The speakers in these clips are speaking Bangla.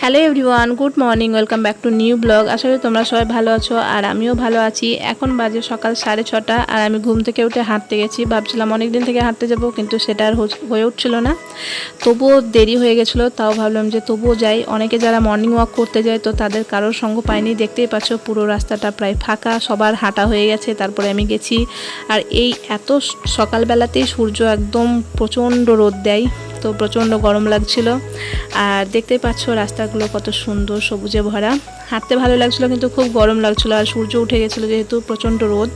Hello everyone, good morning, welcome back to new blog. আসলে তোমরা সবাই ভালো আছো আর আমিও ভালো আছি। এখন বাজে সকাল 6:30 আর আমি ঘুম থেকে উঠে হাঁটতে গেছি। ভাবছিলাম অনেক দিন থেকে হাঁটতে যাব, কিন্তু সেটা আর হয়ে উঠছিল না। তবুও দেরি হয়ে গেছিলো, তাও ভাবলাম যে তবুও যাই। অনেকে যারা মর্নিং ওয়াক করতে যায় তো তাদের কারোর সঙ্গ পাইনি। দেখতেই পাচ্ছ পুরো রাস্তাটা প্রায় ফাঁকা, সবার হাঁটা হয়ে গেছে, তারপরে আমি গেছি। আর এই এত সকালবেলাতেই সূর্য একদম প্রচণ্ড রোদ দেয়, তো প্রচণ্ড গরম লাগছিল। আর দেখতেই পাচ্ছ রাস্তাগুলো কত সুন্দর সবুজে ভরা। হাঁটতে ভালো লাগছিলো, কিন্তু খুব গরম লাগছিলো। আর সূর্য উঠে গেছিলো যেহেতু প্রচণ্ড রোদ।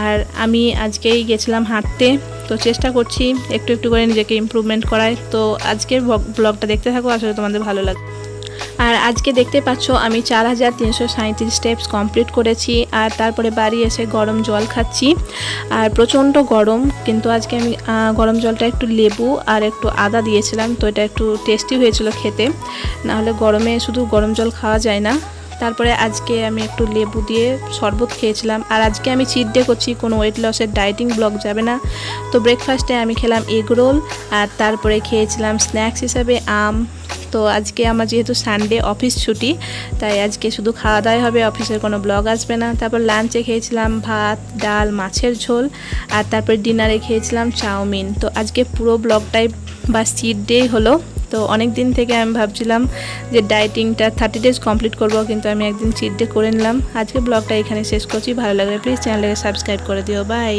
আর আমি আজকেই গেছিলাম হাঁটতে, তো চেষ্টা করছি একটু একটু করে নিজেকে ইমপ্রুভমেন্ট করায়। তো আজকের ব্লগটা দেখতে থাকো, আসলে তোমাদের ভালো লাগবে। আর আজকে দেখতে পাচ্ছ আমি 4337 স্টেপস কমপ্লিট করেছি। আর তারপরে বাড়ি এসে গরম জল খাচ্ছি। আর প্রচণ্ড গরম, কিন্তু আজকে আমি গরম জলটা একটু লেবু আর একটু আদা দিয়েছিলাম, তো এটা একটু টেস্টি হয়েছিল খেতে। নাহলে গরমে শুধু গরম জল খাওয়া যায় না। তারপরে আজকে আমি একটু লেবু দিয়ে শরবত খেয়েছিলাম। আর আজকে আমি চিট ডে করছি, কোনো ওয়েট লসের ডায়েটিং ব্লগ যাবে না। তো ব্রেকফাস্টে আমি খেলাম এগ রোল, আর তারপরে খেয়েছিলাম স্ন্যাক্স হিসাবে আম। তো আজকে আমার যেহেতু সানডে অফিস ছুটি, তাই আজকে শুধু খাওয়া দাওয়াই হবে, অফিসের কোনো ব্লগ আসবে না। তারপর লাঞ্চে খেয়েছিলাম ভাত, ডাল, মাছের ঝোল। আর তারপর ডিনারে খেয়েছিলাম চাউমিন। তো আজকে পুরো ব্লগটাই বা চিট ডেই হলো। তো অনেক দিন থেকে আমি ভাবছিলাম যে ডায়েটিংটা 30 ডেজ কমপ্লিট করব, কিন্তু আমি একদিন চিট ডে করে নিলাম। আজকে ব্লগটা এখানে শেষ করছি। ভালো লাগলে প্লিজ চ্যানেলটাকে সাবস্ক্রাইব করে দিও। বাই।